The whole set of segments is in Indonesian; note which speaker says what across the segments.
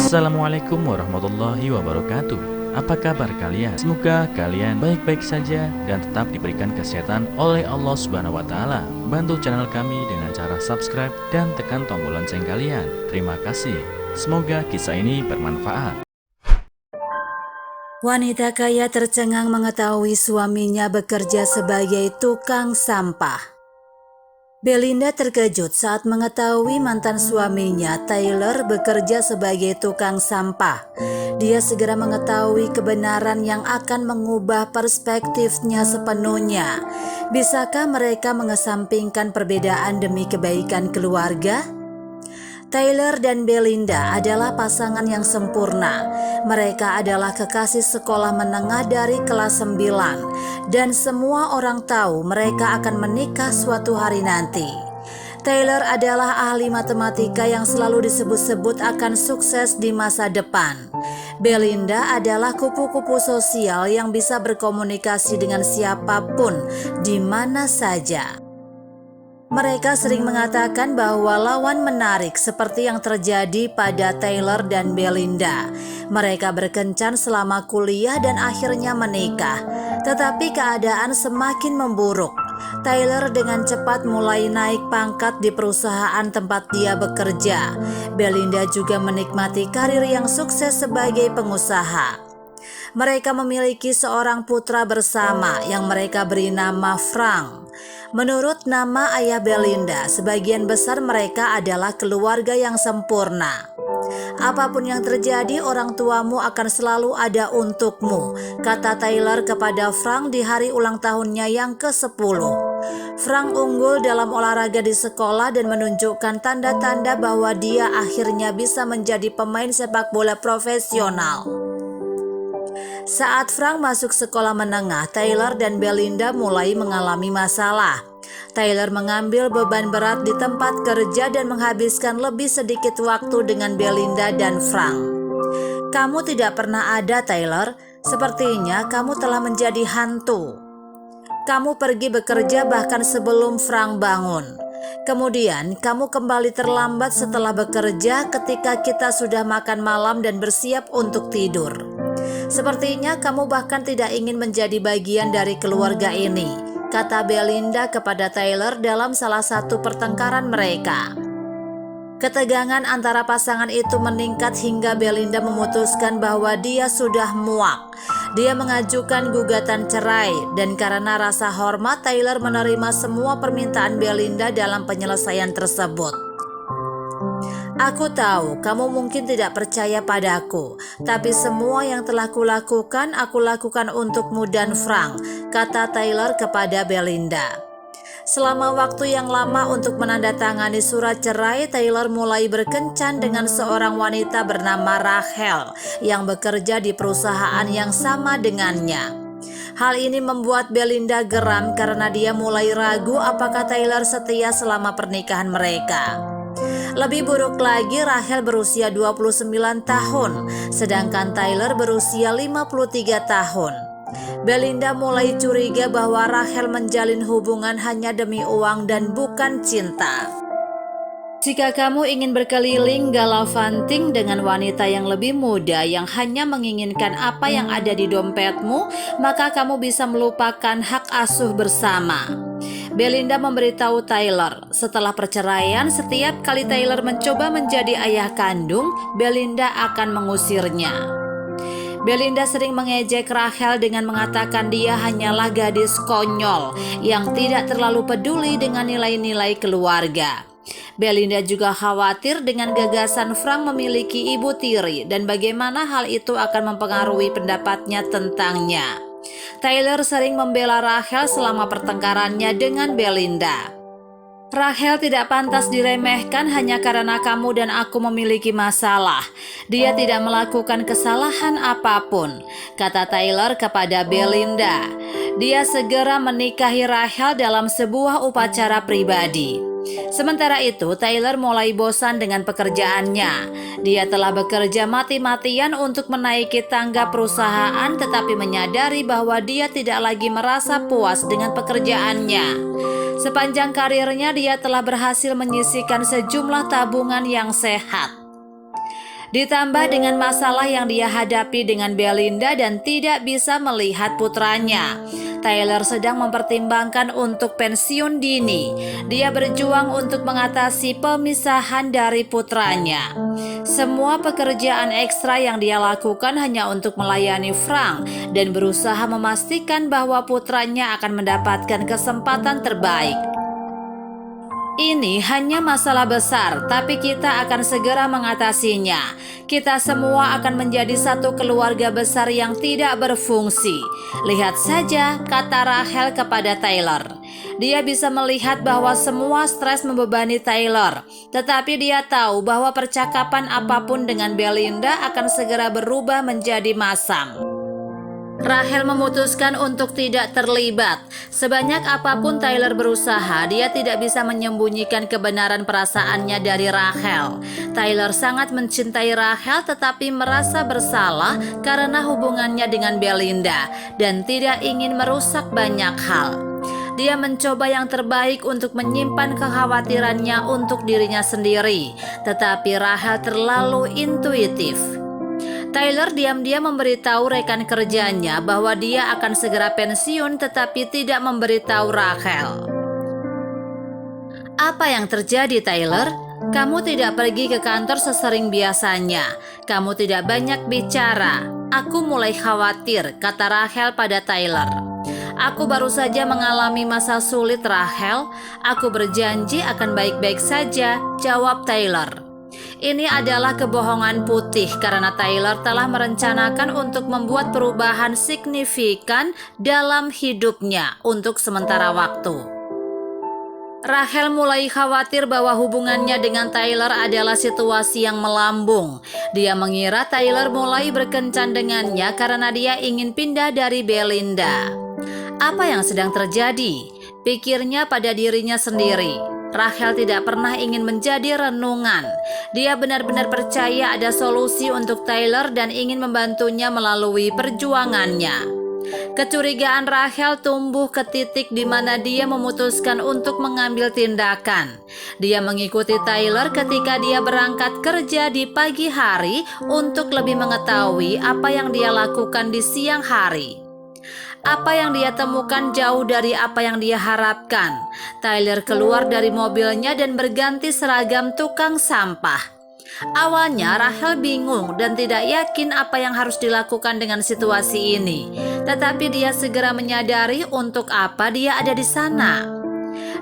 Speaker 1: Assalamualaikum warahmatullahi wabarakatuh. Apa kabar kalian? Semoga kalian baik-baik saja dan tetap diberikan kesehatan oleh Allah Subhanahu wa Ta'ala. Bantu channel kami dengan cara subscribe dan tekan tombol lonceng kalian. Terima kasih. Semoga kisah ini bermanfaat.
Speaker 2: Wanita kaya tercengang mengetahui suaminya bekerja sebagai tukang sampah. Belinda terkejut saat mengetahui mantan suaminya, Tyler, bekerja sebagai tukang sampah. Dia segera mengetahui kebenaran yang akan mengubah perspektifnya sepenuhnya. Bisakah mereka mengesampingkan perbedaan demi kebaikan keluarga? Tyler dan Belinda adalah pasangan yang sempurna. Mereka adalah kekasih sekolah menengah dari kelas 9 dan semua orang tahu mereka akan menikah suatu hari nanti. Tyler adalah ahli matematika yang selalu disebut-sebut akan sukses di masa depan. Belinda adalah kupu-kupu sosial yang bisa berkomunikasi dengan siapapun di mana saja. Mereka sering mengatakan bahwa lawan menarik seperti yang terjadi pada Tyler dan Belinda. Mereka berkencan selama kuliah dan akhirnya menikah. Tetapi keadaan semakin memburuk. Tyler dengan cepat mulai naik pangkat di perusahaan tempat dia bekerja. Belinda juga menikmati karir yang sukses sebagai pengusaha. Mereka memiliki seorang putra bersama yang mereka beri nama Frank. Menurut nama ayah Belinda, sebagian besar mereka adalah keluarga yang sempurna. Apapun yang terjadi, orang tuamu akan selalu ada untukmu, kata Tyler kepada Frank di hari ulang tahunnya yang ke-10. Frank unggul dalam olahraga di sekolah dan menunjukkan tanda-tanda bahwa dia akhirnya bisa menjadi pemain sepak bola profesional. Saat Frank masuk sekolah menengah, Tyler dan Belinda mulai mengalami masalah. Tyler mengambil beban berat di tempat kerja dan menghabiskan lebih sedikit waktu dengan Belinda dan Frank. Kamu tidak pernah ada, Tyler. Sepertinya kamu telah menjadi hantu. Kamu pergi bekerja bahkan sebelum Frank bangun. Kemudian kamu kembali terlambat setelah bekerja ketika kita sudah makan malam dan bersiap untuk tidur. Sepertinya kamu bahkan tidak ingin menjadi bagian dari keluarga ini, kata Belinda kepada Tyler dalam salah satu pertengkaran mereka. Ketegangan antara pasangan itu meningkat hingga Belinda memutuskan bahwa dia sudah muak. Dia mengajukan gugatan cerai dan karena rasa hormat, Tyler menerima semua permintaan Belinda dalam penyelesaian tersebut. Aku tahu kamu mungkin tidak percaya padaku, tapi semua yang telah kulakukan, aku lakukan untukmu dan Frank, kata Tyler kepada Belinda. Selama waktu yang lama untuk menandatangani surat cerai, Tyler mulai berkencan dengan seorang wanita bernama Rachel yang bekerja di perusahaan yang sama dengannya. Hal ini membuat Belinda geram karena dia mulai ragu apakah Tyler setia selama pernikahan mereka. Lebih buruk lagi, Rachel berusia 29 tahun, sedangkan Tyler berusia 53 tahun. Belinda mulai curiga bahwa Rachel menjalin hubungan hanya demi uang dan bukan cinta. Jika kamu ingin berkeliling gallivanting dengan wanita yang lebih muda yang hanya menginginkan apa yang ada di dompetmu, maka kamu bisa melupakan hak asuh bersama. Belinda memberitahu Tyler. Setelah perceraian, setiap kali Tyler mencoba menjadi ayah kandung, Belinda akan mengusirnya. Belinda sering mengejek Rachel dengan mengatakan dia hanyalah gadis konyol yang tidak terlalu peduli dengan nilai-nilai keluarga. Belinda juga khawatir dengan gagasan Frank memiliki ibu tiri dan bagaimana hal itu akan mempengaruhi pendapatnya tentangnya. Tyler sering membela Rachel selama pertengkarannya dengan Belinda. Rachel tidak pantas diremehkan hanya karena kamu dan aku memiliki masalah. Dia tidak melakukan kesalahan apapun, kata Tyler kepada Belinda. Dia segera menikahi Rachel dalam sebuah upacara pribadi. Sementara itu, Tyler mulai bosan dengan pekerjaannya. Dia telah bekerja mati-matian untuk menaiki tangga perusahaan, tetapi menyadari bahwa dia tidak lagi merasa puas dengan pekerjaannya. Sepanjang karirnya, dia telah berhasil menyisihkan sejumlah tabungan yang sehat. Ditambah dengan masalah yang dia hadapi dengan Belinda dan tidak bisa melihat putranya, Tyler sedang mempertimbangkan untuk pensiun dini. Dia berjuang untuk mengatasi pemisahan dari putranya. Semua pekerjaan ekstra yang dia lakukan hanya untuk melayani Frank dan berusaha memastikan bahwa putranya akan mendapatkan kesempatan terbaik. Ini hanya masalah besar, tapi kita akan segera mengatasinya. Kita semua akan menjadi satu keluarga besar yang tidak berfungsi. Lihat saja, kata Rachel kepada Tyler. Dia bisa melihat bahwa semua stres membebani Tyler, tetapi dia tahu bahwa percakapan apapun dengan Belinda akan segera berubah menjadi masam. Rachel memutuskan untuk tidak terlibat. Sebanyak apapun Tyler berusaha, dia tidak bisa menyembunyikan kebenaran perasaannya dari Rachel. Tyler sangat mencintai Rachel tetapi merasa bersalah karena hubungannya dengan Belinda dan tidak ingin merusak banyak hal. Dia mencoba yang terbaik untuk menyimpan kekhawatirannya untuk dirinya sendiri, tetapi Rachel terlalu intuitif. Tyler diam-diam memberitahu rekan kerjanya bahwa dia akan segera pensiun tetapi tidak memberitahu Rachel. Apa yang terjadi, Tyler? Kamu tidak pergi ke kantor sesering biasanya. Kamu tidak banyak bicara. Aku mulai khawatir, kata Rachel pada Tyler. Aku baru saja mengalami masa sulit, Rachel. Aku berjanji akan baik-baik saja, jawab Tyler. Ini adalah kebohongan putih karena Tyler telah merencanakan untuk membuat perubahan signifikan dalam hidupnya untuk sementara waktu. Rachel mulai khawatir bahwa hubungannya dengan Tyler adalah situasi yang melambung. Dia mengira Tyler mulai berkencan dengannya karena dia ingin pindah dari Belinda. Apa yang sedang terjadi? Pikirnya pada dirinya sendiri. Rachel tidak pernah ingin menjadi renungan. Dia benar-benar percaya ada solusi untuk Tyler dan ingin membantunya melalui perjuangannya. Kecurigaan Rachel tumbuh ke titik di mana dia memutuskan untuk mengambil tindakan. Dia mengikuti Tyler ketika dia berangkat kerja di pagi hari untuk lebih mengetahui apa yang dia lakukan di siang hari. Apa yang dia temukan jauh dari apa yang dia harapkan. Tyler keluar dari mobilnya dan berganti seragam tukang sampah. Awalnya Rachel bingung dan tidak yakin apa yang harus dilakukan dengan situasi ini. Tetapi dia segera menyadari untuk apa dia ada di sana.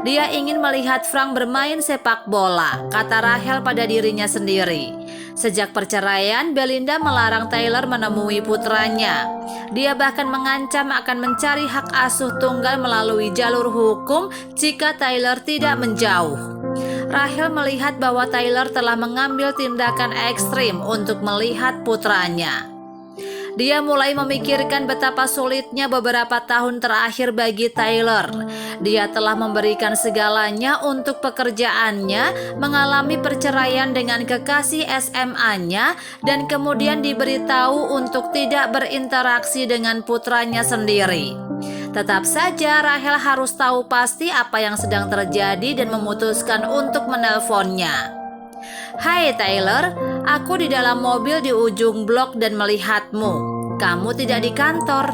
Speaker 2: Dia ingin melihat Frank bermain sepak bola, kata Rachel pada dirinya sendiri. Sejak perceraian, Belinda melarang Tyler menemui putranya. Dia bahkan mengancam akan mencari hak asuh tunggal melalui jalur hukum jika Tyler tidak menjauh. Rachel melihat bahwa Tyler telah mengambil tindakan ekstrim untuk melihat putranya. Dia mulai memikirkan betapa sulitnya beberapa tahun terakhir bagi Tyler. Dia telah memberikan segalanya untuk pekerjaannya, mengalami perceraian dengan kekasih SMA-nya, dan kemudian diberitahu untuk tidak berinteraksi dengan putranya sendiri. Tetap saja Rachel harus tahu pasti apa yang sedang terjadi dan memutuskan untuk menelponnya. Hai Tyler, aku di dalam mobil di ujung blok dan melihatmu. Kamu tidak di kantor,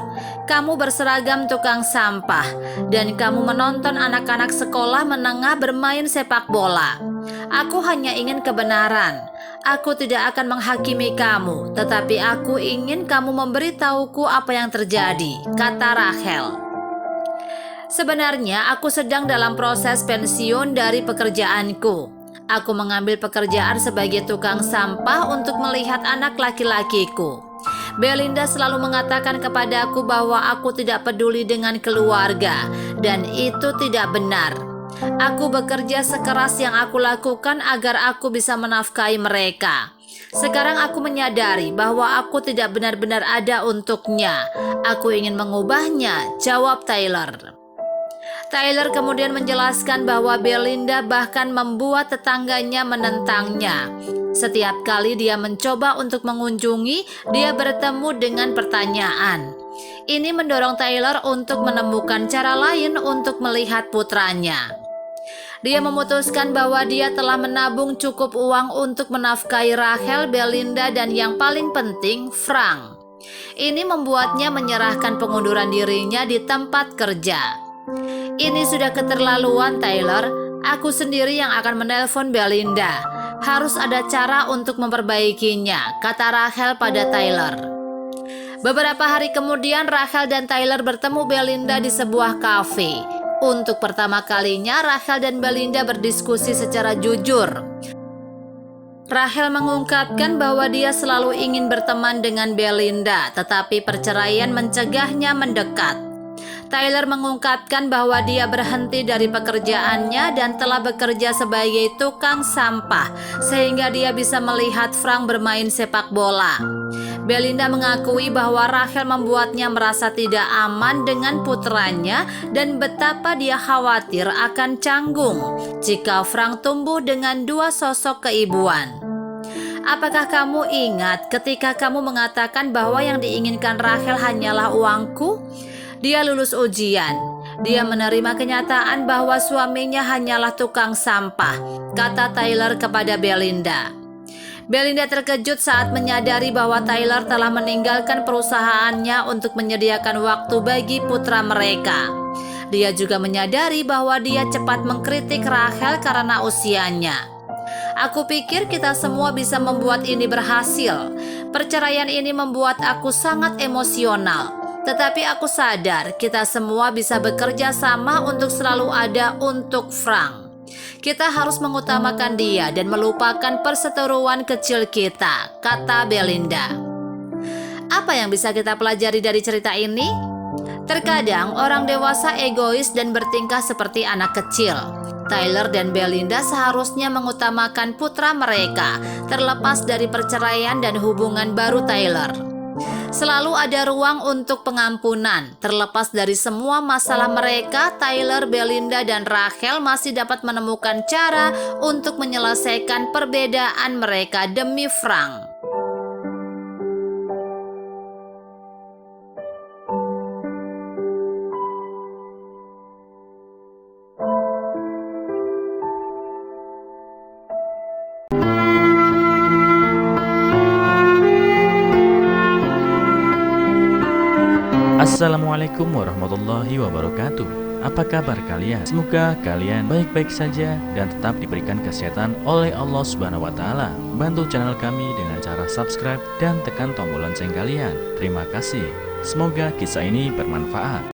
Speaker 2: kamu berseragam tukang sampah, dan kamu menonton anak-anak sekolah menengah bermain sepak bola. Aku hanya ingin kebenaran. Aku tidak akan menghakimi kamu, tetapi aku ingin kamu memberitahuku apa yang terjadi, kata Rachel. Sebenarnya aku sedang dalam proses pensiun dari pekerjaanku. Aku mengambil pekerjaan sebagai tukang sampah untuk melihat anak laki-lakiku. Belinda selalu mengatakan kepadaku bahwa aku tidak peduli dengan keluarga, dan itu tidak benar. Aku bekerja sekeras yang aku lakukan agar aku bisa menafkahi mereka. Sekarang aku menyadari bahwa aku tidak benar-benar ada untuknya. Aku ingin mengubahnya, jawab Tyler. Tyler kemudian menjelaskan bahwa Belinda bahkan membuat tetangganya menentangnya. Setiap kali dia mencoba untuk mengunjungi, dia bertemu dengan pertanyaan. Ini mendorong Tyler untuk menemukan cara lain untuk melihat putranya. Dia memutuskan bahwa dia telah menabung cukup uang untuk menafkahi Rachel, Belinda, dan yang paling penting, Frank. Ini membuatnya menyerahkan pengunduran dirinya di tempat kerja. Ini sudah keterlaluan, Tyler. Aku sendiri yang akan menelpon Belinda. Harus ada cara untuk memperbaikinya, kata Rachel pada Tyler. Beberapa hari kemudian, Rachel dan Tyler bertemu Belinda di sebuah kafe. Untuk pertama kalinya, Rachel dan Belinda berdiskusi secara jujur. Rachel mengungkapkan bahwa dia selalu ingin berteman dengan Belinda, tetapi perceraian mencegahnya mendekat. Tyler mengungkapkan bahwa dia berhenti dari pekerjaannya dan telah bekerja sebagai tukang sampah, sehingga dia bisa melihat Frank bermain sepak bola. Belinda mengakui bahwa Rachel membuatnya merasa tidak aman dengan putranya dan betapa dia khawatir akan canggung jika Frank tumbuh dengan dua sosok keibuan. Apakah kamu ingat ketika kamu mengatakan bahwa yang diinginkan Rachel hanyalah uangku? Dia lulus ujian. Dia menerima kenyataan bahwa suaminya hanyalah tukang sampah, kata Tyler kepada Belinda. Belinda terkejut saat menyadari bahwa Tyler telah meninggalkan perusahaannya untuk menyediakan waktu bagi putra mereka. Dia juga menyadari bahwa dia cepat mengkritik Rachel karena usianya. Aku pikir kita semua bisa membuat ini berhasil. Perceraian ini membuat aku sangat emosional. Tetapi aku sadar kita semua bisa bekerja sama untuk selalu ada untuk Frank. Kita harus mengutamakan dia dan melupakan perseteruan kecil kita, kata Belinda. Apa yang bisa kita pelajari dari cerita ini? Terkadang orang dewasa egois dan bertingkah seperti anak kecil. Tyler dan Belinda seharusnya mengutamakan putra mereka, terlepas dari perceraian dan hubungan baru Tyler. Selalu ada ruang untuk pengampunan. Terlepas dari semua masalah mereka, Tyler, Belinda, dan Rachel masih dapat menemukan cara untuk menyelesaikan perbedaan mereka demi Frank.
Speaker 1: Assalamualaikum warahmatullahi wabarakatuh. Apa kabar kalian? Semoga kalian baik-baik saja dan tetap diberikan kesehatan oleh Allah Subhanahu wa Ta'ala. Bantu channel kami dengan cara subscribe dan tekan tombol lonceng kalian. Terima kasih. Semoga kisah ini bermanfaat.